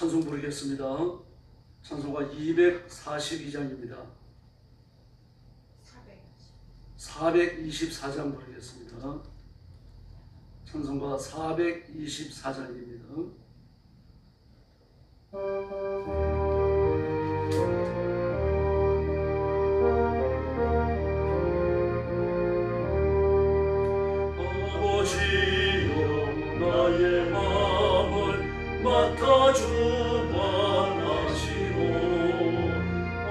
찬송 부르겠습니다. 찬송가 242장입니다. 424장 부르겠습니다. 찬송가 424장입니다. 아버지여 나의 마음을 맡아 주관하시고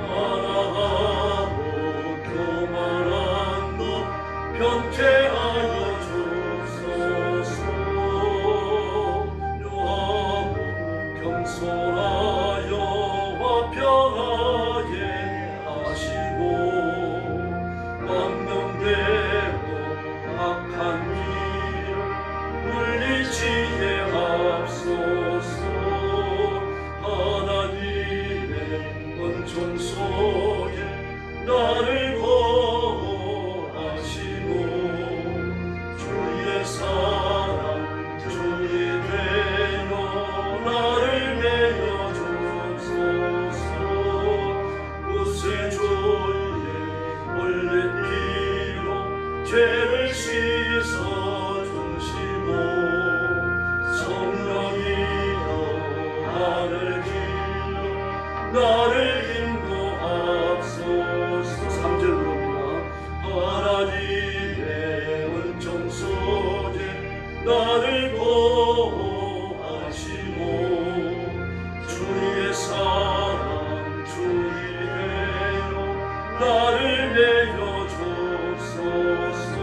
완악하고 교만한 것 변케하여 주소서. 묘하고 겸손하여 화평하게 하시고 망명되고 악한 길을 물리치게 하옵소서. 하나님의 은총 속에 나를 보호하시고 주의 사랑 주의 되어 나를 내어 주소서. 구세주의 올린 피로 죄를 씻어 주시고 성령이여 나를 길러 나를 인도하소서. 3절 부릅니다. 하나님의 은총 속에 나를 보호하시고 주의 사랑 주의 대로 나를 내어 주소서.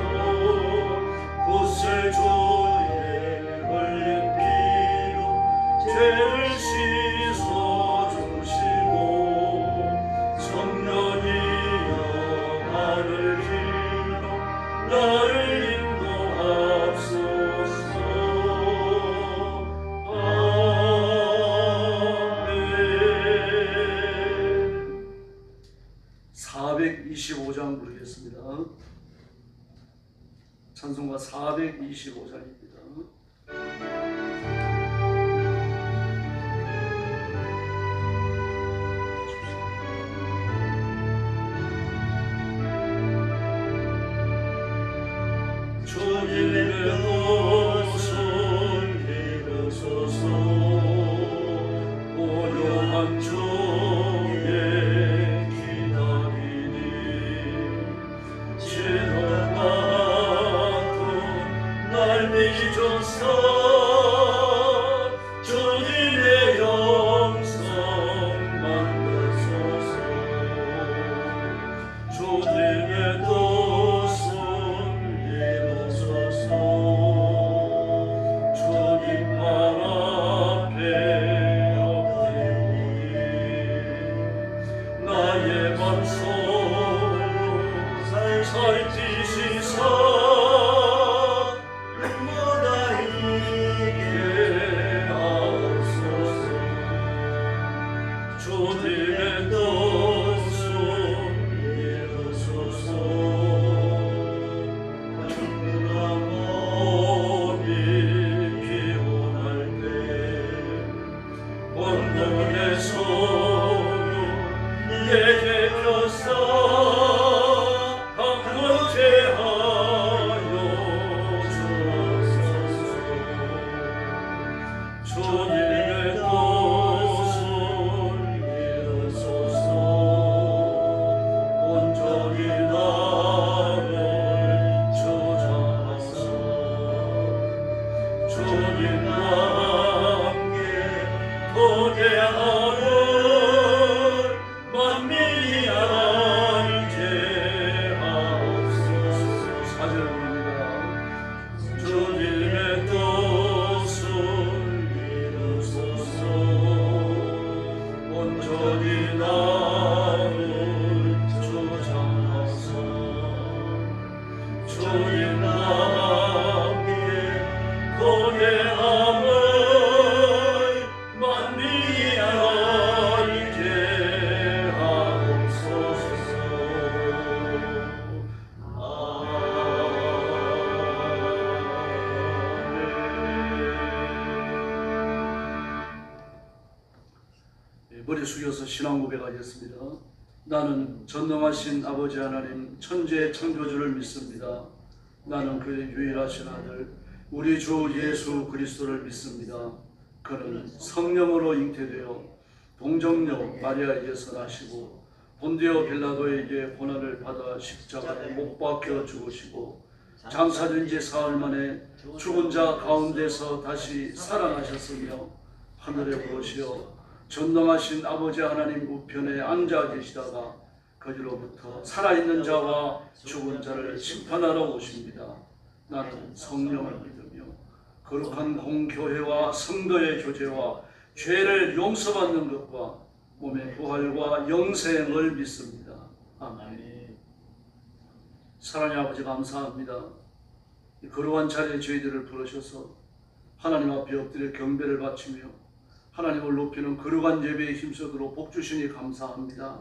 구세주의 흘린 피로 죄를 씻어 주시고 성령이여 나를 길러 나를 인도하옵소서. 아멘. 425장 부르겠습니다. 찬송가 425장입니다. 주님의 뜻을 이루소서. 고요한 중에 기다리니 지혜로운 날 믿어서 주님의 영성 만드소서. 주님의 뜻을 이루소서. 주님만 앞에 엎드리니 나의 반성을 살피시사 주님의 뜻을 이루소서. 마음이 피곤할 때 원동의 손을 내게 펴사 강건케 숙여서 신앙 고백하겠습니다. 나는 전능하신 아버지 하나님 천지의 창조주를 믿습니다. 나는 그의 유일하신 아들 우리 주 예수 그리스도를 믿습니다. 그는 성령으로 잉태되어 동정녀 마리아에게서 나시고 본디오 빌라도에게 고난을 받아 십자가에 못 박혀 죽으시고 장사된 지 사흘 만에 죽은 자 가운데서 다시 살아나셨으며 하늘에 오르시어 전능하신 아버지 하나님 우편에 앉아 계시다가 거기로부터 살아있는 자와 죽은 자를 심판하러 오십니다. 나는 성령을 믿으며 거룩한 공교회와 성도의 교제와 죄를 용서받는 것과 몸의 부활과 영생을 믿습니다. 아멘. 사랑의 아버지 감사합니다. 이 거룩한 자리에 저희들을 부르셔서 하나님 앞에 엎드려 경배를 바치며 하나님을 높이는 거룩한 예배에 힘쓰도록 복 주시니 감사합니다.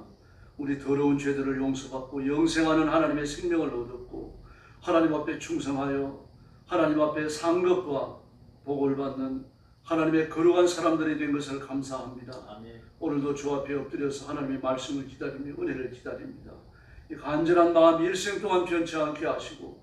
우리 더러운 죄들을 용서받고 영생하는 하나님의 생명을 얻었고 하나님 앞에 충성하여 하나님 앞에 산 것과 복을 받는 하나님의 거룩한 사람들이 된 것을 감사합니다. 아멘. 오늘도 주 앞에 엎드려서 하나님의 말씀을 기다리며 은혜를 기다립니다. 이 간절한 마음 일생 동안 변치 않게 하시고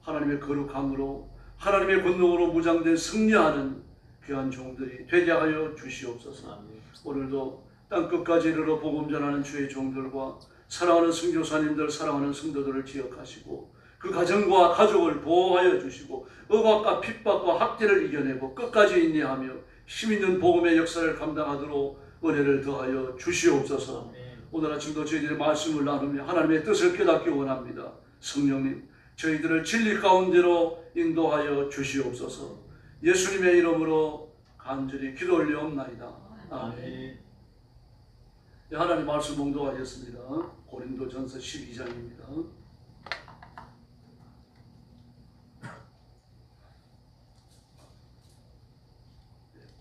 하나님의 거룩함으로 하나님의 권능으로 무장된 승리하는 귀한 종들이 되게 하여 주시옵소서. 아멘. 오늘도 땅끝까지 이르러 복음 전하는 주의 종들과 사랑하는 선교사님들, 사랑하는 성도들을 기억하시고 그 가정과 가족을 보호하여 주시고 억압과 핍박과 학대를 이겨내고 끝까지 인내하며 힘있는 복음의 역사를 감당하도록 은혜를 더하여 주시옵소서. 오늘 아침도 저희들의 말씀을 나누며 하나님의 뜻을 깨닫기 원합니다. 성령님, 저희들을 진리 가운데로 인도하여 주시옵소서. 예수님의 이름으로 간절히 기도 올려옵나이다. 아멘. 하나님 말씀 봉독하겠습니다. 고린도전서 12장입니다.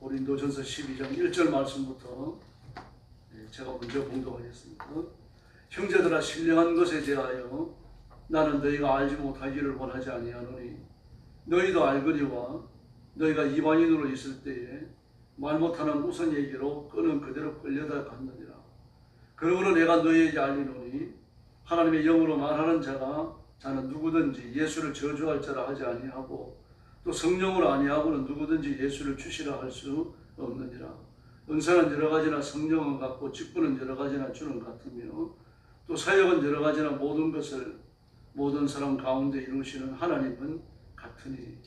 고린도전서 12장 1절 말씀부터 제가 먼저 봉독하겠습니다. 형제들아, 신령한 것에 대하여 나는 너희가 알지 못하기를 원하지 아니하노니 너희도 알거니와 너희가 이방인으로 있을 때에 말 못하는 우선 얘기로 끄는 그대로 끌려다 갔느니라. 그러므로 내가 너희에게 알리노니 하나님의 영으로 말하는 자는 누구든지 예수를 저주할 자라 하지 아니하고 또 성령으로 아니하고는 누구든지 예수를 주시라 할 수 없느니라. 은사는 여러 가지나 성령은 같고 직분은 여러 가지나 주는 같으며 또 사역은 여러 가지나 모든 것을 모든 사람 가운데 이루시는 하나님은 같으니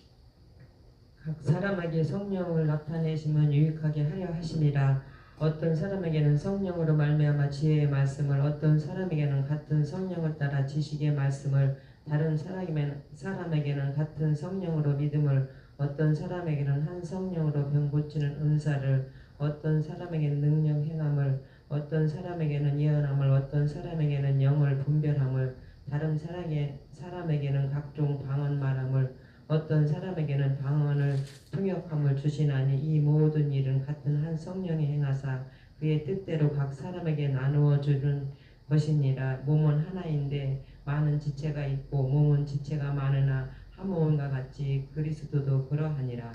각 사람에게 성령을 나타내시면 유익하게 하려 하시니라. 어떤 사람에게는 성령으로 말미암아 지혜의 말씀을, 어떤 사람에게는 같은 성령을 따라 지식의 말씀을, 다른 사람에게는 같은 성령으로 믿음을, 어떤 사람에게는 한 성령으로 병 고치는 은사를, 어떤 사람에게는 능력 행함을, 어떤 사람에게는 예언함을, 어떤 사람에게는 영을 분별함을, 다른 사람에게는 각종 방언 말함을, 어떤 사람에게는 방언을 통역함을 주시나니 이 모든 일은 같은 한 성령이 행하사 그의 뜻대로 각 사람에게 나누어 주는 것이니라. 몸은 하나인데 많은 지체가 있고 몸은 지체가 많으나 한 몸과 같이 그리스도도 그러하니라.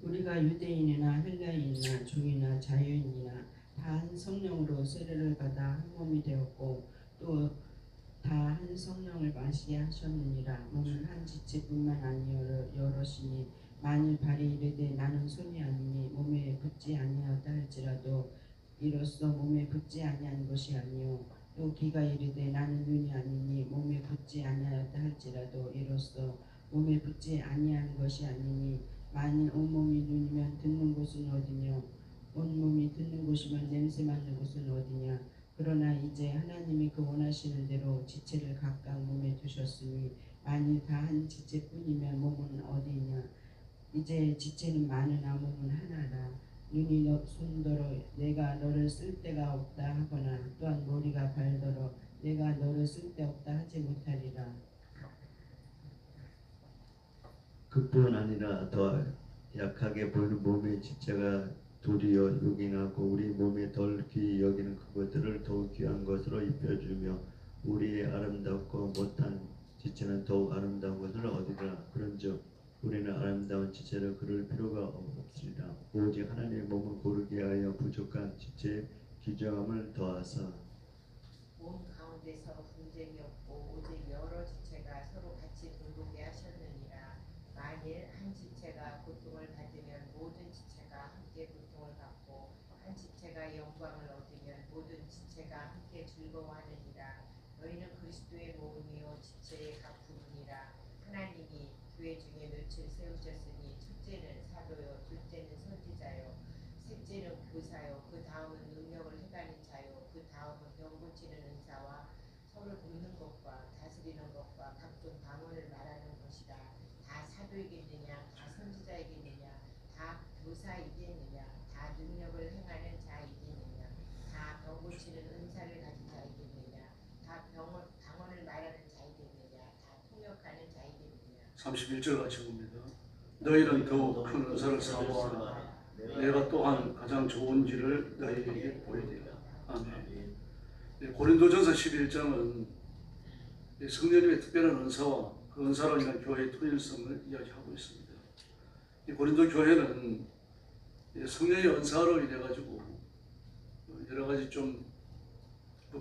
우리가 유대인이나 헬라인이나 종이나 자유인이나 다 한 성령으로 세례를 받아 한 몸이 되었고 또 다 한 성령을 마시게 하셨느니라. 몸은 한 지체뿐만 아니여 여럿이니 만일 발이 이르되 나는 손이 아니니 몸에 붙지 아니하였다 할지라도 이로써 몸에 붙지 아니한 것이 아니요 또 귀가 이르되 나는 눈이 아니니 몸에 붙지 아니하였다 할지라도 이로써 몸에 붙지 아니한 것이 아니니 만일 온몸이 눈이면 듣는 곳은 어디냐 온몸이 듣는 곳이면 냄새 맡는 곳은 어디냐. 그러나 이제 하나님이 그 원하시는 대로 지체를 각각 몸에 두셨으니 만일 다 한 지체뿐이면 몸은 어디냐. 이제 지체는 많으나 몸은 하나라. 눈이 손더러 내가 너를 쓸 데가 없다 하거나 또한 머리가 발더러 내가 너를 쓸 데 없다 하지 못하리라. 그뿐 아니라 더 약하게 보이는 몸의 지체가 도리어 요긴하고 우리 몸에 덜 귀히 여기는 그것들을 더욱 귀한 것으로 입혀주며 우리의 아름답고 못한 지체는 더욱 아름다운 것을 얻으리라. 그런즉 우리는 아름다운 지체를 그럴 필요가 없습니다. 오직 하나님의 몸을 고르게 하여 부족한 지체의 귀정함을 더하사 몸 가운데서 분쟁이 없고 오직 여러 지체가 서로 같이 돌보게 하셨느니라. 만일 한 지체가 고통을 받으면 모든 지체가 함께 고통을 받고 한 지체가 영광을 얻으면 모든 지체가 함께 즐거워하느니라. 너희는 그리스도의 몸이요 지체의 각 부분이라. 하나님이 교회 중에 몇을 세우셨으니 첫째는 사도요, 둘째는 선지자요, 셋째는 교사요, 그 다음은 능력을 행하는 자요, 그 다음은 병 고치는 은사와 서로 돕는 것과 다스리는 것과 각종 방언을 말하는 것이라. 다 사도이겠느냐, 다 선지자이겠느냐, 다 교사이겠느냐, 다 능력을 행하는 자이겠느냐, 다 병 고치는 은사를 가진 자이겠느냐, 다 방언을 말하는 자이겠느냐, 다 통역하는 자이겠느냐. 31절 같이 봅니다. 너희는 더욱 큰 은사를 사모하라. 내가 또한 가장 좋은지를 너희에게 보이리라. 아멘. 고린도전서 11장은 성령님의 특별한 은사와 그 은사로 인한 교회의 통일성을 이야기하고 있습니다. 이 고린도 교회는 성령의 은사로 인해 가지고 여러 가지 좀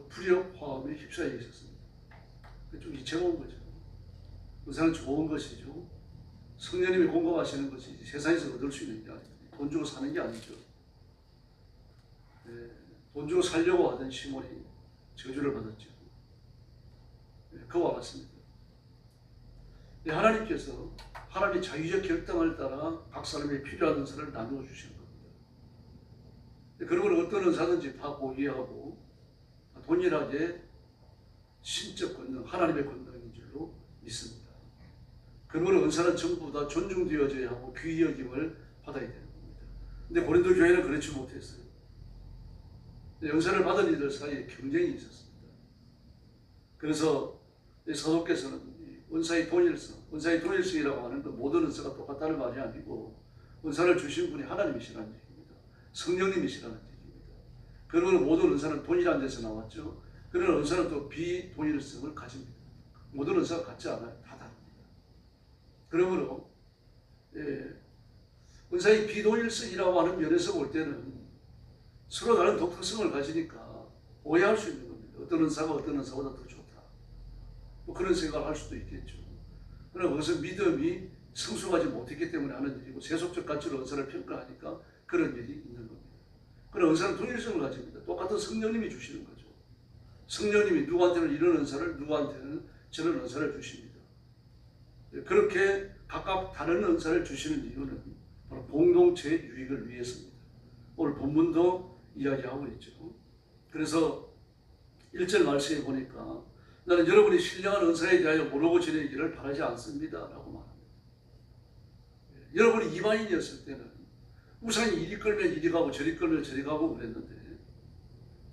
불협화음에 휩싸여 있었습니다. 좀 이채로운 거죠. 은사는 좋은 것이죠. 성령님이 공급하시는 것이 세상에서 얻을 수 있는 게 아니에요. 돈 주고 사는 게 아니죠. 돈 주고 살려고 하던 시몬이 저주를 받았죠. 그와 같습니다. 하나님께서 하나님의 자유적 결정을 따라 각 사람이 필요한 은사를 나누어 주시는 겁니다. 그런 걸 어떤 은사든지 다 고귀하고 동일하게 신적 권능, 하나님의 권능인 줄로 믿습니다. 그러므로 은사는 전부 다 존중되어져야 하고 귀히 여김을 받아야 되는 겁니다. 근데 고린도 교회는 그렇지 못했어요. 은사를 받은 이들 사이에 경쟁이 있었습니다. 그래서 사도께서는 은사의 동일성이라고 하는 건 모든 은사가 똑같다는 말이 아니고 은사를 주신 분이 하나님이시라는 얘기입니다. 성령님이시라는 얘기입니다. 그러므로 모든 은사는 동일한 데서 나왔죠. 그러나 은사는 또 비동일성을 가집니다. 모든 은사가 같지 않아요. 다 다릅니다. 그러므로 은사의 비동일성이라고 하는 면에서 볼 때는 서로 다른 독특성을 가지니까 오해할 수 있는 겁니다. 어떤 은사가 어떤 은사보다 더 좋다. 뭐 그런 생각을 할 수도 있겠죠. 그러나 그것은 믿음이 성숙하지 못했기 때문에 하는 일이고 세속적 가치로 은사를 평가하니까 그런 일이 있는 겁니다. 그러나 은사는 동일성을 가집니다. 똑같은 성령님이 주시는 거죠. 성령님이 누구한테는 이런 은사를, 누구한테는 저런 은사를 주십니다. 그렇게 각각 다른 은사를 주시는 이유는 바로 공동체의 유익을 위해서입니다. 오늘 본문도 이야기하고 있죠. 그래서 1절 말씀에 보니까 나는 여러분이 신령한 은사에 대하여 모르고 지내기를 바라지 않습니다 라고 말합니다. 여러분이 이방인이었을 때는 우상이 이리 끌면 이리 가고 저리 끌면 저리 가고 그랬는데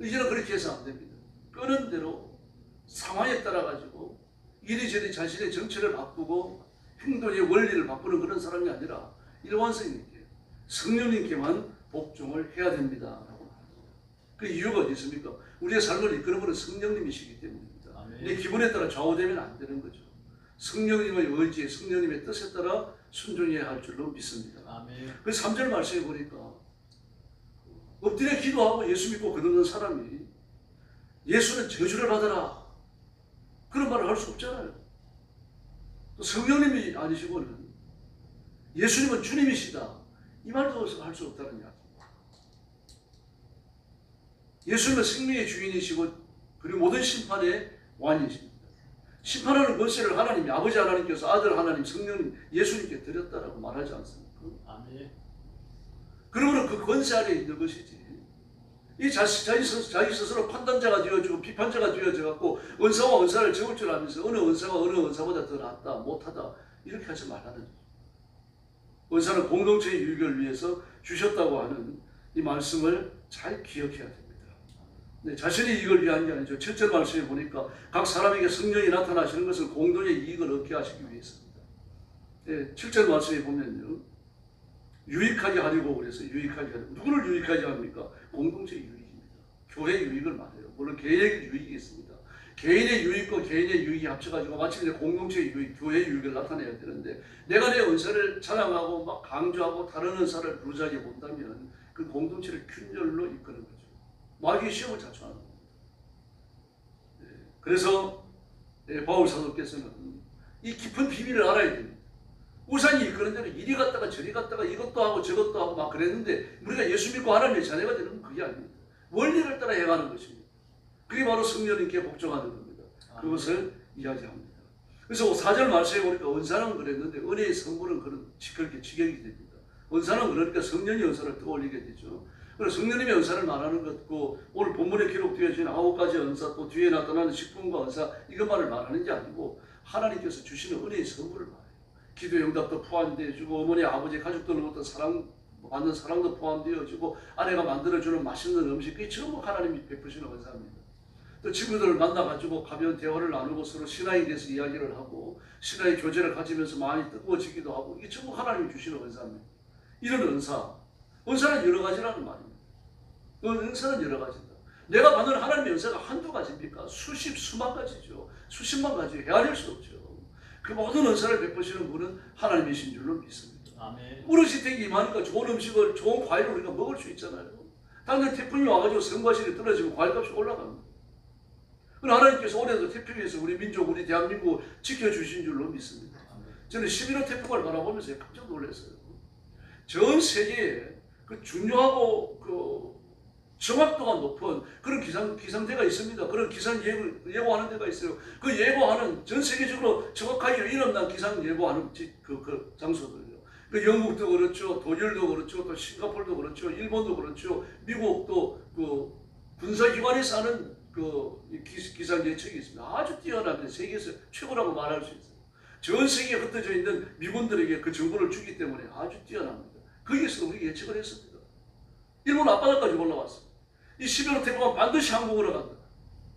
이제는 그렇게 해서 안 됩니다. 끄는 대로 상황에 따라 가지고 이리저리 자신의 정체를 바꾸고 행동의 원리를 바꾸는 그런 사람이 아니라 일관성 있게 성령님께만 복종을 해야 됩니다 라고 말합니다. 그 이유가 어디 있습니까? 우리의 삶을 이끄는 분은 성령님이시기 때문입니다. 내 기분에 따라 좌우되면 안 되는 거죠. 성령님의 의지에 성령님의 뜻에 따라 순종해야 할 줄로 믿습니다. 그 3절 말씀에 보니까 엎드려 기도하고 예수 믿고 거듭난 사람이 예수는 저주를 받아라 그런 말을 할 수 없잖아요. 또 성령님이 아니시고는 예수님은 주님이시다 이 말도 할 수 없다는 이야기입니다. 예수님은 생명의 주인이시고 그리고 모든 심판의 왕이십니다. 심판하는 권세를 하나님이 아버지 하나님께서 아들 하나님 성령님 예수님께 드렸다라고 말하지 않습니까? 아멘. 그러므로 그 권세 아래에 있는 것이지 이 자기 스스로 판단자가 되어지고 비판자가 되어져갖고 은사와 은사를 적을 줄 알면서 어느 은사가 어느 은사보다 더 낫다 못하다 이렇게 하지 말라는 거죠. 은사는 공동체의 유익을 위해서 주셨다고 하는 이 말씀을 잘 기억해야 됩니다. 네, 자신의 이익을 위한 게 아니죠. 7절 말씀에 보니까 각 사람에게 성령이 나타나시는 것은 공동의 이익을 얻게 하시기 위해서입니다. 네, 7절 말씀에 보면요. 유익하게 하려고 그래서 유익하게 하려고. 누구를 유익하게 합니까? 공동체의 유익입니다. 교회의 유익을 말해요. 물론 개혁의 유익이 있습니다. 개인의 유익과 개인의 유익이 합쳐가지고 마치 공동체의 유익, 교회의 유익을 나타내야 되는데 내가 내 은사를 자랑하고 막 강조하고 다른 은사를 부르자기 본다면 그 공동체를 균열로 이끄는 거죠. 마귀의 시험을 자초하는 겁니다. 그래서 바울 사도께서는 이 깊은 비밀을 알아야 됩니다. 우산이 이끄는 대로 이리 갔다가 저리 갔다가 이것도 하고 저것도 하고 막 그랬는데 우리가 예수 믿고 하나님의 자녀가 되는 건 그게 아닙니다. 원리를 따라 해가는 것입니다. 그게 바로 성령님께 복종하는 겁니다. 그것을 이야기합니다. 그래서 4절 말씀에 보니까 은사는 그랬는데 은혜의 성분은 그렇게 직역이 됩니다. 은사는 그러니까 성령의 은사를 떠올리게 되죠. 그래서 성령님의 은사를 말하는 것고 오늘 본문에 기록되어진 9가지 은사 또 뒤에 나타나는 식품과 은사 이것만을 말하는 게 아니고 하나님께서 주시는 은혜의 성분을 말해요. 기도 응답도 포함되어지고 어머니 아버지 가족들로부터 받는 사랑도 포함되어지고 아내가 만들어주는 맛있는 음식 그게 전부 하나님이 베푸시는 은사입니다. 또 친구들을 만나가지고 가벼운 대화를 나누고 서로 신앙에 대해서 이야기를 하고 신앙의 교제를 가지면서 마음이 뜨거워지기도 하고 이게 전부 하나님이 주시는 은사입니다. 이런 은사는 여러 가지라는 말입니다. 은사는 여러 가지다. 내가 받는 하나님의 은사가 한두 가지입니까? 수만 가지죠. 수십만 가지 헤아릴 수 없죠. 그 모든 은사를 베푸시는 분은 하나님이신 줄로 믿습니다. 우르시택이 임하니까 좋은 음식을 좋은 과일을 우리가 먹을 수 있잖아요. 당장 태풍이 와가지고 성과실이 떨어지면 과일값이 올라갑니다. 그럼 하나님께서 올해도 태풍에서 우리 민족, 우리 대한민국 지켜주신 줄로 믿습니다. 저는 11호 태풍을 바라보면서 깜짝 놀랐어요. 전 세계에 그 중요하고 그 정확도가 높은 그런 기상대가 있습니다. 그런 기상 예보하는 데가 있어요. 그 예보하는 전 세계적으로 정확하게 일어난 기상 예보하는 그 장소들이요. 그 영국도 그렇죠, 독일도 그렇죠, 또 싱가포르도 그렇죠, 일본도 그렇죠, 미국도 그 군사기관에서 하는 그 기상 예측이 있습니다. 아주 뛰어납니다. 세계에서 최고라고 말할 수 있어요. 전 세계에 흩어져 있는 미군들에게 그 정보를 주기 때문에 아주 뛰어납니다. 거기에서 우리가 예측을 했습니다. 일본 앞바다까지 올라왔습니다. 이 11호 태풍은 반드시 한국으로 간다.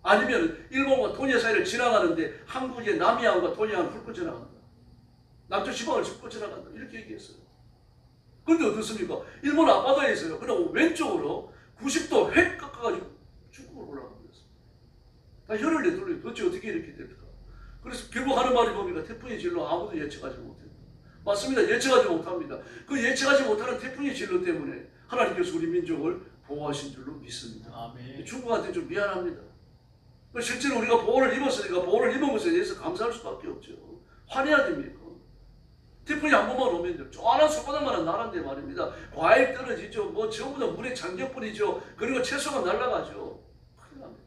아니면 일본과 도니아 사이를 지나가는데 한국의 남해안과 도니아안을 훑고 지나간다. 남쪽 지방을 짚고 지나간다. 이렇게 얘기했어요. 그런데 어떻습니까? 일본 앞바다에서요. 그냥 왼쪽으로 90도 획 깎아가지고 중국으로 올라간 거였습니다. 다 혀를 내돌려요. 도대체 어떻게 이렇게 됩니까? 그래서 결국 하는 말이 뭡니까? 태풍의 진로 아무도 예측하지 못해요. 맞습니다. 예측하지 못합니다. 그 예측하지 못하는 태풍의 진로 때문에 하나님께서 우리 민족을 보호하신 줄로 믿습니다. 아멘. 중국한테 좀 미안합니다. 실제로 우리가 보호를 입었으니까 보호를 입은 것에 대해서 감사할 수밖에 없죠. 화내야 됩니까? 태풍이 한 번만 오면 쪼아난 손바닥만한 나라인데 말입니다. 과일 떨어지죠. 뭐 전부 다 물에 잠겨버리죠. 그리고 채소가 날아가죠. 큰일 납니다.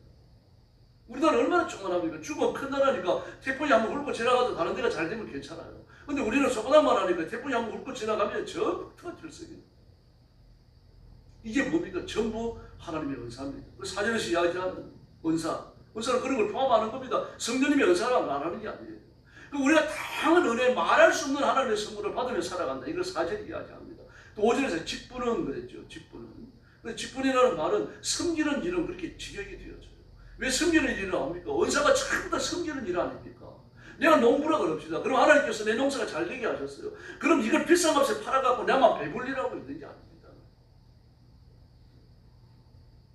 우리나라 얼마나 조그만합니까? 중국은 큰 나라니까 태풍이 한번 훑고 지나가도 다른 데가 잘 되면 괜찮아요. 근데 우리는 손바닥만 하니까 태풍이 한번 훑고 지나가면 전부 들썩입니다. 이게 뭡니까? 전부 하나님의 은사입니다. 그 사전에서 이야기하는 은사는 그런 걸 포함하는 겁니다. 성령님의 은사를 말하는 게 아니에요. 우리가 다양한 은혜 말할 수 없는 하나님의 선물을 받으며 살아간다. 이걸 4절에 이야기합니다. 또 5절에서 직분은 그랬죠. 직분이라는 말은 섬기는 일은 그렇게 직역이 되어져요. 왜 섬기는 일을 합니까? 은사가 전부 다 섬기는 일 아닙니까? 내가 농부라 그럽시다. 그럼 하나님께서 내 농사가 잘 되게 하셨어요. 그럼 이걸 비싼 값에 팔아갖고 내만 배불리라고 있는 게 아닙니다.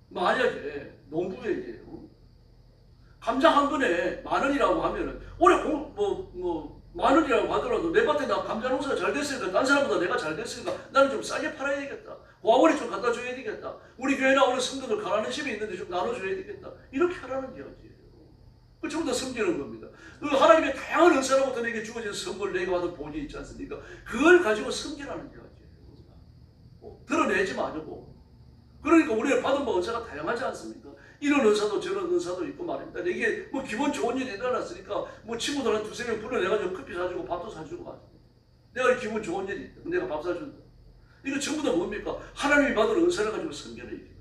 만약에 농부에게 감자 한 근에 10,000원이라고 하면은 올해 만 원이라고 하더라도 내 밭에 나 감자 농사가 잘 됐으니까 딴 사람보다 내가 잘 됐으니까 나는 좀 싸게 팔아야 되겠다. 고아원에 좀 갖다 줘야 되겠다. 우리 교회 나오는 성도들 가난한 집에 있는데 좀 나눠줘야 되겠다. 이렇게 하라는 이야기예요. 그 전부 다 섬기는 겁니다. 그 하나님의 다양한 은사로부터 내게 주어진 선물 내가 받은 본이 있지 않습니까? 그걸 가지고 섬기라는 이야기예요. 드러내지 말고. 그러니까 우리가 받은 바 은사가 다양하지 않습니까? 이런 은사도 저런 은사도 있고 말입니다. 이게 뭐 기본 좋은 일이 일어났으니까 뭐 친구들 한 2-3명 불러내가지고 커피 사주고 밥도 사주고 가지고 내가 기분 좋은 일이 있다. 내가 밥 사준다. 이거 전부 다 뭡니까? 하나님이 받은 은사를 가지고 섬기는 일이거든요.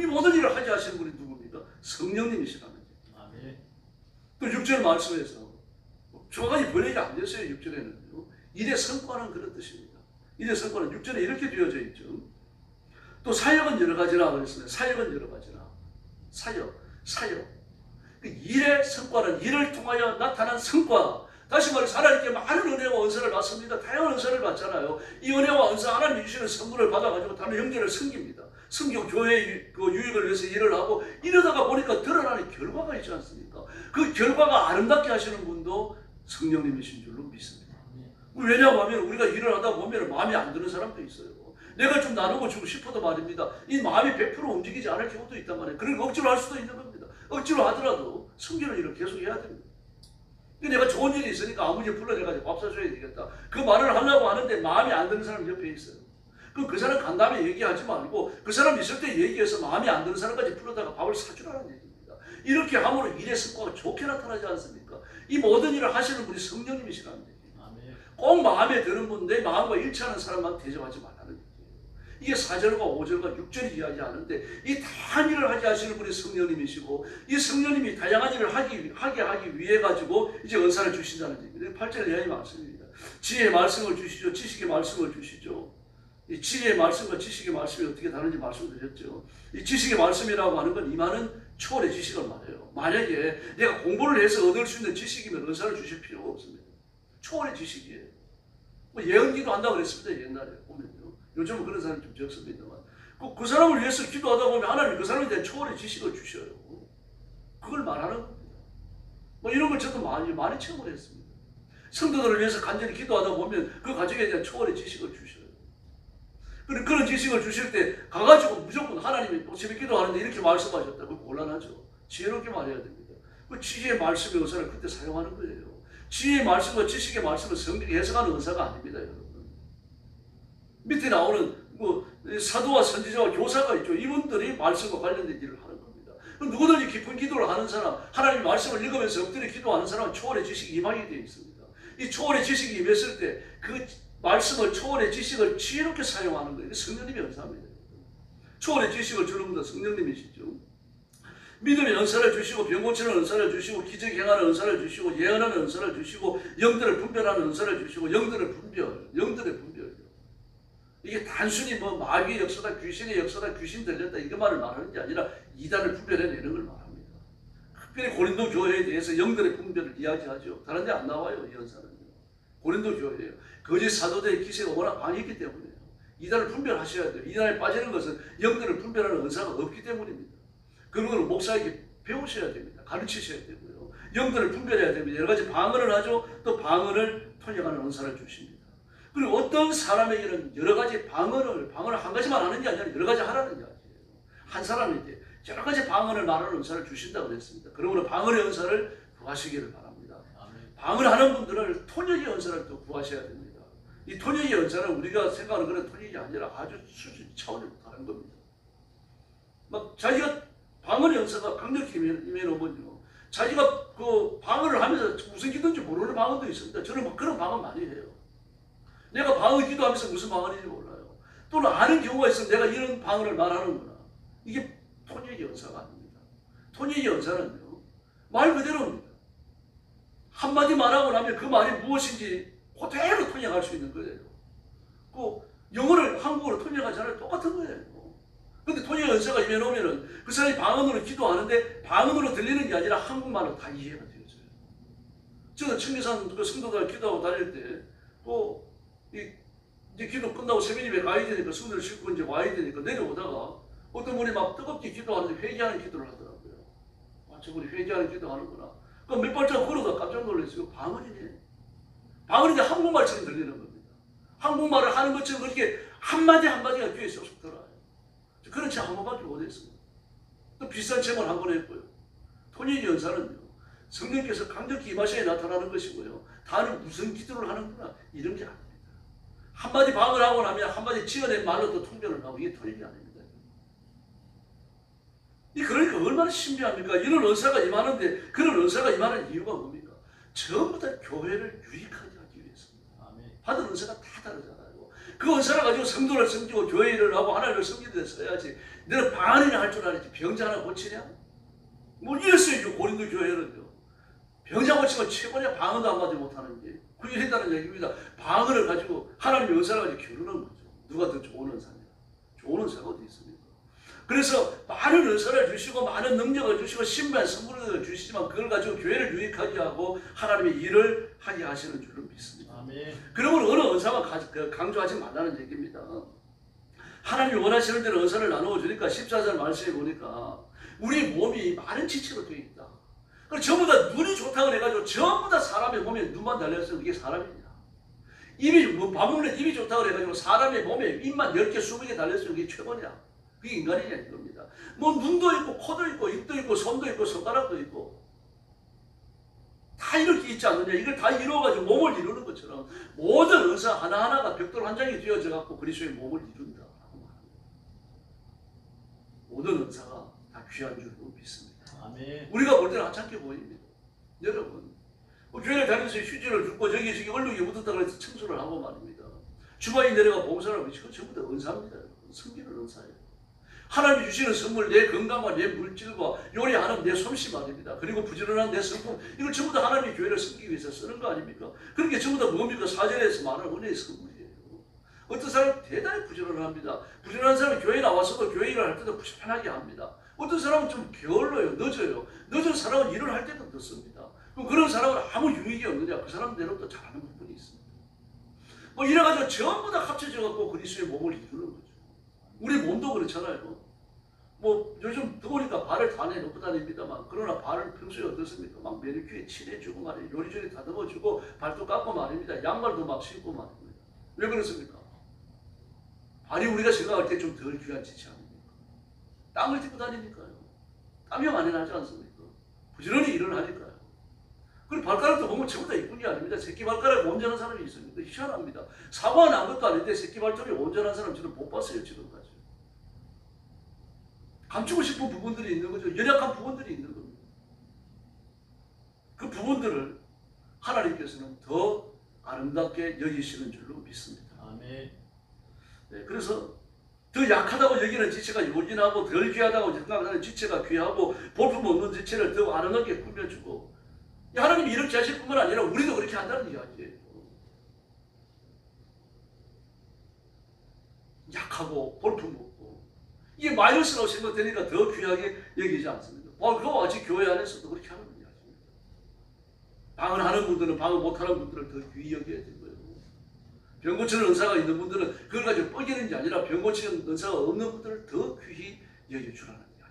이 모든 일을 하게 하시는 분이 누굽니까? 성령님이시라는 거죠. 아멘. 또 6절 말씀에서 정확하게 번역이 안 됐어요. 6절에는요. 일의 성과는 그런 뜻입니다. 일의 성과는 6절에 이렇게 되어져 있죠. 또 사역은 여러 가지라 그랬습니다. 사역은 여러 가지라. 사역. 그 일의 성과는 일을 통하여 나타난 성과, 다시 말해서 하나님께 많은 은혜와 은사를 받습니다. 다양한 은사를 받잖아요. 이 은혜와 은사 하나님이 주시는 선물을 받아가지고 다른 형제를 섬깁니다. 섬기고 교회의 그 유익을 위해서 일을 하고 이러다가 보니까 드러나는 결과가 있지 않습니까? 그 결과가 아름답게 하시는 분도 성령님이신 줄로 믿습니다. 왜냐하면 우리가 일을 하다 보면 마음에 안 드는 사람도 있어요. 내가 좀 나누고 주고 싶어도 말입니다. 이 마음이 100% 움직이지 않을 경우도 있단 말이에요. 그러니까 억지로 할 수도 있는 겁니다. 억지로 하더라도 섬기는 일을 계속 해야 됩니다. 내가 좋은 일이 있으니까 아버지 불러내가지고 밥 사줘야 되겠다. 그 말을 하려고 하는데 마음이 안 드는 사람 옆에 있어요. 그럼 그 사람 간담회 얘기하지 말고 그 사람 있을 때 얘기해서 마음이 안 드는 사람까지 불러다가 밥을 사주라는 얘기입니다. 이렇게 함으로 일의 성과가 좋게 나타나지 않습니까? 이 모든 일을 하시는 분이 성령님이시라는 얘기예요. 꼭 마음에 드는 분, 내 마음과 일치하는 사람만 대접하지 말라는 얘기예요. 이게 4절과 5절과 6절이 이야기하는데 이 다양한 일을 하게 하시는 분이 성령님이시고 이 성령님이 다양한 일을 하게 하기 위해 가지고 이제 은사를 주신다는 얘기입니다. 8절에 이야기 많습니다. 지혜의 말씀을 주시죠. 지식의 말씀을 주시죠. 이 지혜의 말씀과 지식의 말씀이 어떻게 다른지 말씀드렸죠. 이 지식의 말씀이라고 하는 건 임하는 초월의 지식을 말해요. 만약에 내가 공부를 해서 얻을 수 있는 지식이면 은사를 주실 필요가 없습니다. 초월의 지식이에요. 뭐 예언기도 한다고 그랬습니다. 옛날에 보면요. 요즘은 그런 사람이 좀 적습니다만 그 사람을 위해서 기도하다 보면 하나님 그 사람에 대한 초월의 지식을 주셔요. 그걸 말하는 겁니다. 뭐 이런 걸 저도 많이 체험을 했습니다. 성도들을 위해서 간절히 기도하다 보면 그 가정에 대한 초월의 지식을 주셔요. 그런 지식을 주실 때 가가지고 무조건 하나님이 집에 기도하는데 이렇게 말씀하셨다. 그거 곤란하죠. 지혜롭게 말해야 됩니다. 그 지혜의 말씀의 은사를 그때 사용하는 거예요. 지혜의 말씀과 지식의 말씀을 성경에 해석하는 은사가 아닙니다, 여러분. 밑에 나오는 뭐 사도와 선지자와 교사가 있죠. 이분들이 말씀과 관련된 일을 하는 겁니다. 누구든지 깊은 기도를 하는 사람, 하나님의 말씀을 읽으면서 엎드려 기도하는 사람은 초월의 지식이 임하게 되어 있습니다. 이 초월의 지식이 임했을 때 그 말씀을, 초월의 지식을 지혜롭게 사용하는 거예요. 성령님의 은사입니다. 초월의 지식을 주는 분도 성령님이시죠. 믿음의 은사를 주시고 병 고치는 은사를 주시고 기적 행하는 은사를 주시고 예언하는 은사를 주시고 영들을 분별하는 은사를 주시고 영들의 분별. 이게 단순히 뭐 마귀의 역사다, 귀신의 역사다, 귀신 들렸다 이것만을 말하는 게 아니라 이단을 분별해내는 걸 말합니다. 특별히 고린도 교회에 대해서 영들의 분별을 이야기하죠. 다른 데 안 나와요. 이 은사는요. 고린도 교회예요. 거짓 사도들의 기세가 워낙 많이 있기 때문에요. 이단을 분별하셔야 돼요. 이단에 빠지는 것은 영들을 분별하는 은사가 없기 때문입니다. 그런 걸 목사에게 배우셔야 됩니다. 가르치셔야 되고요. 영들을 분별해야 됩니다. 여러 가지 방언을 하죠. 또 방언을 통역하는 은사를 주십니다. 그리고 어떤 사람에게는 여러 가지 방언을 한 가지만 하는 게 아니라 여러 가지 하라는 이야기예요. 한 사람에게 여러 가지 방언을 말하는 은사를 주신다고 그랬습니다. 그러므로 방언의 은사를 구하시기를 바랍니다. 방언하는 분들은 통역의 은사를 또 구하셔야 됩니다. 이 통역의 은사는 우리가 생각하는 그런 통역이 아니라 아주 수준 차원이 다른 겁니다. 막 자기가 방언의 은사가 강력히 임해놓으면요. 자기가 그 방언을 하면서 무슨 기도인지 모르는 방언도 있습니다. 저는 막 그런 방언 많이 해요. 내가 방언 기도하면서 무슨 방언인지 몰라요. 또는 아는 경우가 있으면 내가 이런 방언을 말하는구나. 이게 통역의 은사가 아닙니다. 통역의 은사는요. 말 그대로입니다. 한마디 말하고 나면 그 말이 무엇인지 그대로 통역할 수 있는 거예요. 그 영어를 한국어로 통역하잖아요. 똑같은 거예요. 근데 통역의 은사가 임해놓으면은 그 사람이 방언으로 기도하는데 방언으로 들리는 게 아니라 한국말로 다 이해가 되어져요. 저는 청계산 그 성도들 기도하고 다닐 때 이제 기도 끝나고 새벽 예배 가야 되니까 성도를 싣고 이제 와야 되니까 내려오다가 어떤 분이 막 뜨겁게 기도하는데 회개하는 기도를 하더라고요. 저분이 회개하는 기도하는구나. 그럼 몇 발짝 걸어가 깜짝 놀랐어요. 방언이네. 방언인데 한국말처럼 들리는 겁니다. 한국말을 하는 것처럼 그렇게 한마디 한마디가 귀에 쏙쏙 들어와요. 그런 체 한 번밖에 못했습니다. 또 비슷한 체험을 한 번 했고요. 통역의 은사는요. 성령께서 강력히 임하셔야 나타나는 것이고요. 다른 무슨 기도를 하는구나 이런 게 아닙니다. 한마디 방언을 하고 나면 한마디 지어낸 말로 또 통변을 하고 이게 통역이 아닙니다. 그러니까 얼마나 신비합니까? 이런 은사가 임하는데 그런 은사가 임하는 이유가 뭡니까? 전부 다 교회를 유익하게 하기 위해서입니다. 받은 은사가 다 다르잖아요. 그 은사를 가지고 성도를 섬기고 교회 일을 하고 하나님을 섬기는 데 써야지. 너는 방언이나 할 줄 알았지 병자 하나 고치냐? 뭐 이랬어요. 고린도 교회는요. 병자 고치면 최고냐? 방언도 한마디 못하는 게 그게 했다는 얘기입니다. 방언을 가지고 하나님의 은사를 가지고 겨루는 거죠. 누가 더 좋은 은사냐? 좋은 은사가 어디 있습니까? 그래서 많은 은사를 주시고 많은 능력을 주시고 신비한 선물을 주시지만 그걸 가지고 교회를 유익하게 하고 하나님의 일을 하게 하시는 줄로 믿습니다. 아멘. 그러므로 어느 은사만 강조하지 말라는 얘기입니다. 하나님이 원하시는 대로 은사를 나누어 주니까 14절 말씀해 보니까 우리 몸이 많은 지체로 되어 있다. 그리고 전부 다 눈이 좋다고 해가지고 전부 다 사람의 몸에 눈만 달려있으면 그게 사람입니다. 입이 밥 먹는 입이 좋다고 해가지고 사람의 몸에 입만 10개 20개 달려있으면 그게 최고냐? 그게 인간이냐 이겁니다. 뭐 눈도 있고 코도 있고 입도 있고 손도 있고 손가락도 있고 다 이렇게 있지 않느냐. 이걸 다 이루어가지고 몸을 이루는 것처럼 모든 은사 하나하나가 벽돌 한 장이 되어져 갖고 그리스도의 몸을 이룬다. 모든 은사가 다 귀한 줄로 믿습니다. 아멘. 우리가 볼 때는 하찮게 보입니다. 여러분, 교회를 다니면서 휴지를 줍고 저기 얼룩이 묻었다고 해서 청소를 하고 말입니다. 주방에 내려가 봉사를 하고 이거 전부 다 은사입니다. 섬기는 은사예요. 하나님이 주시는 선물, 내 건강과 내 물질과 요리하는 내 솜씨 말입니다. 그리고 부지런한 내 성품, 이걸 전부 다 하나님의 교회를 섬기기 위해서 쓰는 거 아닙니까? 그런 게 전부 다 뭡니까? 사전에서 말하는 은혜의 선물이에요. 어떤 사람은 대단히 부지런합니다. 부지런한 사람은 교회에 나와서도 교회 일을 할 때도 부지런하게 합니다. 어떤 사람은 좀 게을러요, 늦어요. 늦은 사람은 일을 할 때도 늦습니다. 그럼 그런 사람은 아무 유익이 없느냐? 그 사람대로 또 잘하는 부분이 있습니다. 뭐 이래가지고 전부 다 합쳐져갖고 그리스도의 몸을 이루는 거죠. 우리 몸도 그렇잖아요. 뭐 요즘 더우니까 발을 다 내놓고 다닙니다만 그러나 발을 평소에 어떻습니까? 막 매니큐어에 칠해주고 말이에요. 요리조리 다듬어주고 발도 깎고 말입니다. 양말도 막 신고 말입니다. 왜 그렇습니까? 발이 우리가 생각할 때 좀 덜 귀한 지체 아닙니까? 땀을 띠고 다니니까요. 땀이 많이 나지 않습니까? 부지런히 일을 하니까요. 그리고 발가락도 보면 전부 다 이쁜 게 아닙니다. 새끼 발가락이 온전한 사람이 있습니다. 희한합니다. 사과는 안 것도 아닌데 새끼 발톱이 온전한 사람 저는 못 봤어요, 지금까지. 감추고 싶은 부분들이 있는 거죠. 연약한 부분들이 있는 겁니다. 그 부분들을 하나님께서는 더 아름답게 여기시는 줄로 믿습니다. 아멘. 네, 그래서 더 약하다고 여기는 지체가 요긴하고 덜 귀하다고 생각하는 지체가 귀하고 볼품 없는 지체를 더 아름답게 꾸며주고 하나님이 이렇게 하실 뿐만 아니라 우리도 그렇게 한다는 이야기예요. 약하고 볼품 없고 이게 마이너스라고 생각되니까 더 귀하게 여기지 않습니다. 그거 아직 교회 안에서도 그렇게 하는 이야기입니다. 방언 하는 분들은 방언 못하는 분들을 더 귀히 여겨야 되는 거예요. 병 고치는 은사가 있는 분들은 그걸 가지고 뻐기는 게 아니라 병 고치는 은사가 없는 분들을 더 귀히 여겨주라는 이야기입니다.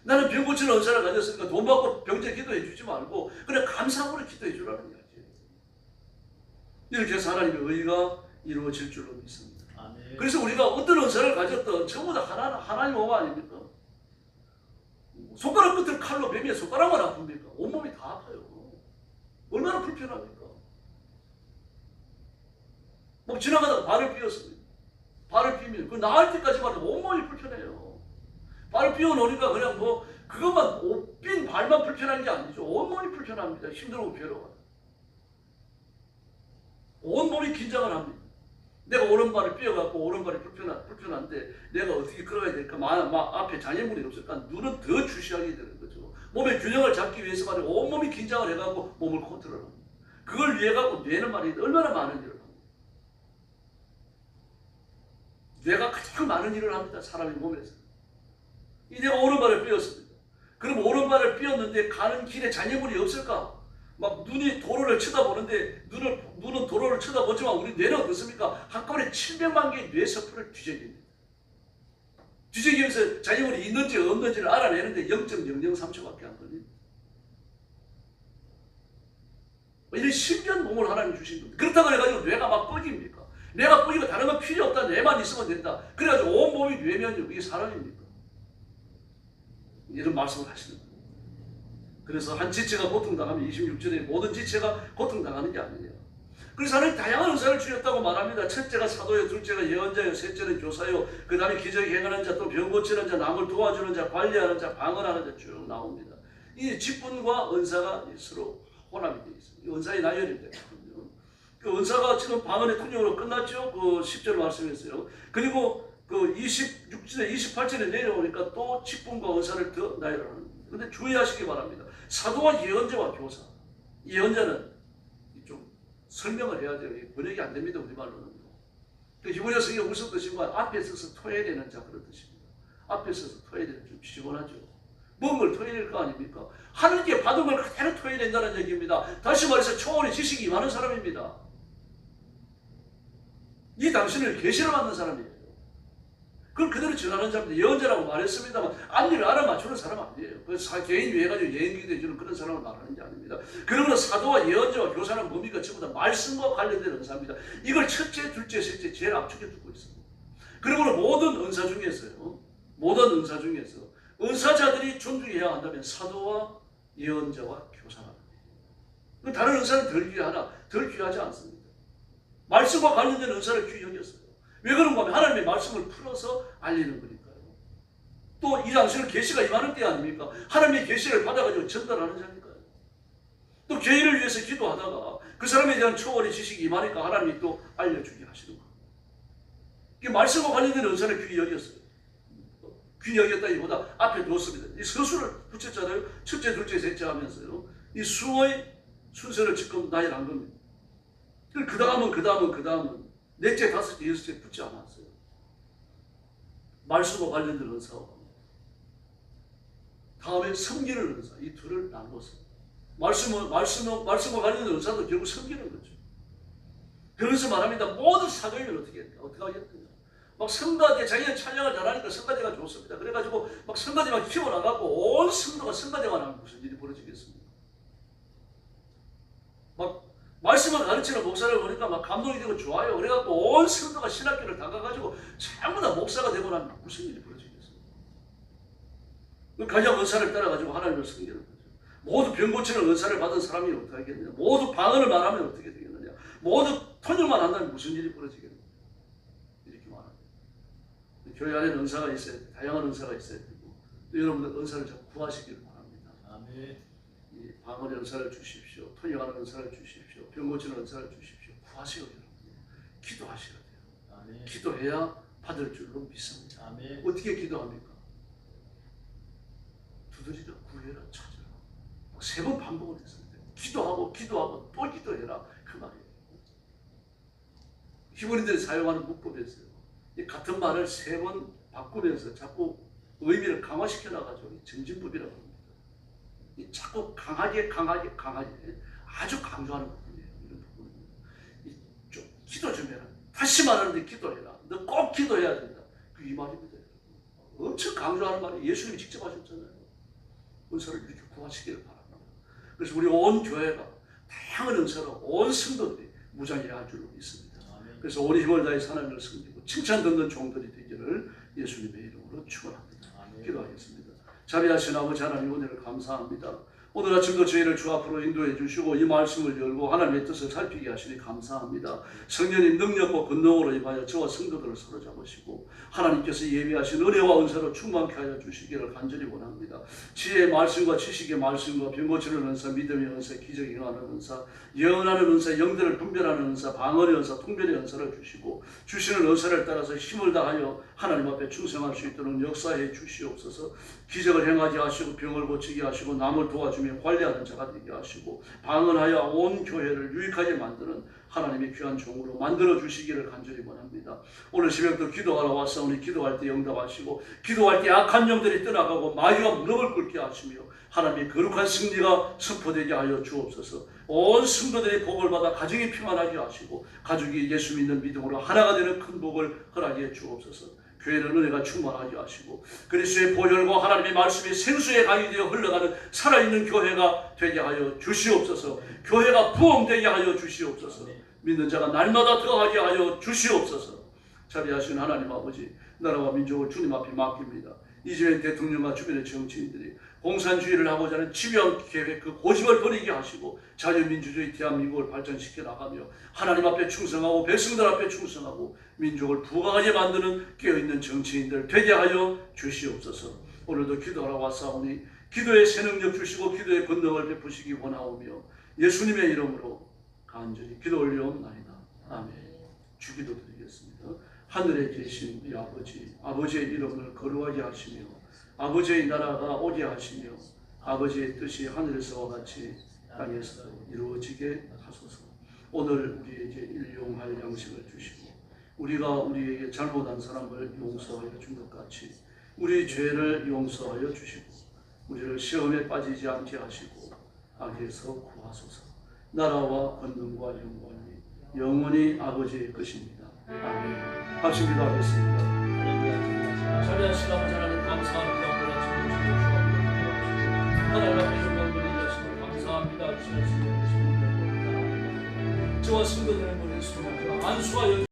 나는 병 고치는 은사를 가졌으니까 돈 받고 병자 기도해 주지 말고 그냥 감사함으로 기도해 주라는 이야기예요. 이렇게 해서 하나님의 의가 이루어질 줄로 믿습니다. 아멘. 그래서 우리가 어떤 은사를 가졌든 전부 다 하나님 몸 아닙니까? 손가락 끝을 칼로 베면 손가락만 아픕니까? 온몸이 다 아파요. 얼마나 불편합니까? 뭐 지나가다가 발을 삐었습니다. 발을 삐면 그 나을 때까지만 온몸이 불편해요. 발을 삐어놓으니까 그냥 뭐 그것만 삔 발만 불편한 게 아니죠. 온몸이 불편합니다. 힘들고 괴로워요. 온몸이 긴장을 합니다. 내가 오른발을 삐어갖고 오른발이 불편한데 내가 어떻게 걸어야 될까? 앞에 장애물이 없을까? 눈은 더 주시하게 되는 거죠. 몸의 균형을 잡기 위해서 말이야 온몸이 긴장을 해갖고 몸을 컨트롤합니다. 그걸 위해 갖고 뇌는 말이야 얼마나 많은 일을 합니다. 뇌가 가장 많은 일을 합니다. 사람의 몸에서. 내가 오른발을 삐었습니다. 그럼 오른발을 삐었는데 가는 길에 장애물이 없을까? 막 눈이 도로를 쳐다보는데 눈은 도로를 쳐다보지만 우리 뇌는 어떻습니까? 한꺼번에 700만 개의 뇌세포를 뒤적입니다. 뒤적이면서 장애물이 있는지 없는지를 알아내는데 0.003초밖에 안 걸립니다. 이런 신비한 몸을 하나님 주신 겁니다. 그렇다고 해가지고 뇌가 막 뻐깁니까? 뇌가 뻐기고 다른 건 필요 없다. 뇌만 있으면 된다. 그래가지고 온 몸이 뇌면요. 이게 사람입니까? 이런 말씀을 하시는 거예요. 그래서 한 지체가 고통당하면 26절에 모든 지체가 고통당하는 게 아니에요. 그래서 하나님 다양한 은사를 주셨다고 말합니다. 첫째가 사도요, 둘째가 예언자요, 셋째는 교사요, 그 다음에 기적이 행하는 자, 또 병 고치는 자, 남을 도와주는 자, 관리하는 자, 방언하는 자 쭉 나옵니다. 이 직분과 은사가 서로 혼합이 되어 있습니다. 은사의 나열이 되거든요. 그 은사가 지금 방언의 통역으로 끝났죠. 그 10절 말씀했어요. 그리고 그 26절에 28절에 내려오니까 또 직분과 은사를 더 나열하는 겁니다. 그런데 주의하시기 바랍니다. 사도와 예언자와 교사. 예언자는 좀 설명을 해야 돼요. 번역이 안 됩니다. 우리말로는. 그 히브리어 성경 무슨 뜻인가? 앞에 서서 토해내는 자 그런 뜻입니다. 앞에 서서 토해내는 좀 지저분하죠. 먹은 걸 토해낼 거 아닙니까? 하늘께 받은 걸 그대로 토해낸다는 얘기입니다. 다시 말해서 초월의 지식이 많은 사람입니다. 이 당신을 계시로 만든 사람이에요. 그걸 그대로 전하는 사람인데 예언자라고 말했습니다만 앞일을 알아맞추는 사람 아니에요. 그래서 개인 위해가지고 예언기도 해주는 그런 사람을 말하는 게 아닙니다. 그러므로 사도와 예언자와 교사는 뭡니까? 전부 다 말씀과 관련된 은사입니다. 이걸 첫째, 둘째, 셋째 제일 앞쪽에 두고 있습니다. 그러므로 모든 은사 중에서요. 모든 은사 중에서 은사자들이 존중해야 한다면 사도와 예언자와 교사가 다른 은사는 덜 귀하나 덜 귀하지 않습니다. 말씀과 관련된 은사를 귀히 여겼어요. 왜 그런가 하면 하나님의 말씀을 풀어서 알리는 거니까요. 또 이 당시는 계시가 임하는 때 아닙니까? 하나님의 계시를 받아가지고 전달하는 자니까요. 또 교회를 위해서 기도하다가 그 사람에 대한 초월의 지식이 임하니까 하나님이 또 알려주게 하시는 거예요. 이 말씀과 관련된 은사를 귀히 여겼어요. 귀히 여겼다기보다 앞에 두었습니다. 이 서술을 붙였잖아요. 첫째, 둘째, 셋째 하면서요. 이 수의 순서를 지금 나열한 겁니다. 그 다음은 넷째, 다섯째, 여섯째 붙지 않았어요. 말씀과 관련된 은사와 다음에 섬기는 은사, 이 둘을 나누었어요. 말씀과 관련된 은사도 결국 섬기는 거죠. 그래서 말합니다. 모든 사도이면 어떻게 하겠느냐. 막 성가대, 자기는 찬양을 잘하니까 성가대가 좋습니다. 그래가지고 막 성가대만 키워나가고 온 성도가 성가대만 하면 무슨 일이 벌어지겠습니까? 막 말씀을 가르치는 목사를 보니까 막 감동이 되고 좋아요. 그래갖고 온 성도가 신학교를 다 가가지고 전부 다 목사가 되고 나면 무슨 일이 벌어지겠습니까? 가장 은사를 따라가지고 하나님을 섬기는 거죠. 모두 병 고치는 은사를 받은 사람이 어떻게 하겠느냐. 모두 방언을 말하면 어떻게 되겠느냐. 모두 통역만 한다면 무슨 일이 벌어지겠느냐. 이렇게 말합니다. 교회 안에 은사가 있어야 돼. 다양한 은사가 있어야 되고 또 여러분들 은사를 좀 구하시기를 바랍니다. 아멘. 이 방언의 은사를 주십시오. 통역하는 은사를 주십시오. 병 고치는 은사를 주십시오. 구하시오 여러분. 기도하셔야 돼요. 아멘. 기도해야 받을 줄로 믿습니다. 아멘. 어떻게 기도합니까? 두드리라, 구해라, 찾아라. 3번 반복을 했습니다. 기도하고 또 기도해라. 그 말이에요. 히브리들이 사용하는 문법이었어요. 이 같은 말을 3번 바꾸면서 자꾸 의미를 강화시켜 나가지고 정진법이라고 합니다. 이 자꾸 강하게 아주 강조하는 부분이에요. 이런 부분입니다. 좀 기도 좀 해라. 다시 말하는데 기도해라. 너 꼭 기도해야 된다. 이 말입니다. 엄청 강조하는 말이 예수님이 직접 하셨잖아요. 은사를 이렇게 구하시기를 바랍니다. 그래서 우리 온 교회가 다양한 은사로 온 성도들이 무장해야 할 줄로 믿습니다. 그래서 온 힘을 다해서 하나님을 섬기고 칭찬 듣는 종들이 되기를 예수님의 이름으로 축원합니다. 기도하겠습니다. 자비하신 아버지 하나님 은혜를 감사합니다. 오늘 아침도 저희를 주 앞으로 인도해 주시고 이 말씀을 열고 하나님의 뜻을 살피게 하시니 감사합니다. 성령님 능력과 권능으로 임하여 저와 성도들을 사로잡으시고 하나님께서 예비하신 은혜와 은사로 충만케 하여 주시기를 간절히 원합니다. 지혜의 말씀과 지식의 말씀과 병 고치는 은사, 믿음의 은사, 기적이 행하는 은사, 예언하는 은사, 영들을 분별하는 은사, 방언의 은사, 통변의 은사를 주시고 주시는 은사를 따라서 힘을 다하여 하나님 앞에 충성할 수 있도록 역사해 주시옵소서. 기적을 행하게 하시고 병을 고치게 하시고 남을 도와주며 관리하는 자가 되게 하시고 방언하여 온 교회를 유익하게 만드는 하나님의 귀한 종으로 만들어 주시기를 간절히 원합니다. 오늘 새벽도 기도하러 왔사오니 기도할 때 응답하시고 기도할 때 악한 영들이 떠나가고 마귀가 무릎을 꿇게 하시며 하나님의 거룩한 승리가 선포되게 하여 주옵소서. 온 성도들이 복을 받아 가정이 평안하게 하시고 가족이 예수 믿는 믿음으로 하나가 되는 큰 복을 허락해 주옵소서. 교회는 은혜가 충만하게 하시고 그리스도의 보혈과 하나님의 말씀이 생수에 강이되어 흘러가는 살아있는 교회가 되게 하여 주시옵소서. 교회가 부흥되게 하여 주시옵소서. 믿는 자가 날마다 더하게 하여 주시옵소서. 자비하신 하나님 아버지, 나라와 민족을 주님 앞에 맡깁니다. 이재명 대통령과 주변의 정치인들이 공산주의를 하고자 하는 집요한 계획, 그 고집을 버리게 하시고 자유민주주의 대한민국을 발전시켜 나가며 하나님 앞에 충성하고 백성들 앞에 충성하고 민족을 부강하게 만드는 깨어있는 정치인들 되게 하여 주시옵소서. 오늘도 기도하러 왔사오니 기도의 새 능력 주시고 기도의 권능을 베푸시기 원하오며 예수님의 이름으로 간절히 기도 올리옵나이다. 아멘. 주기도 드리겠습니다. 하늘에 계신 우리 아버지, 아버지의 이름을 거룩하게 하시며 아버지의 나라가 오게 하시며 아버지의 뜻이 하늘에서와 같이 땅에서도 이루어지게 하소서. 오늘 우리에게 일용할 양식을 주시고 우리가 우리에게 잘못한 사람을 용서하여 준 것 같이 우리 죄를 용서하여 주시고 우리를 시험에 빠지지 않게 하시고 악에서 구하소서. 나라와 권능과 영광이 영원히 아버지의 것입니다. 아멘. 같이 기도하겠습니다. 자리한 시간 하나님 감사합니다. 하나님 앞에 영광을 드리겠습니다. 감사합니다. 주신 말씀을 저와 성도들의 모든 소망과 안수와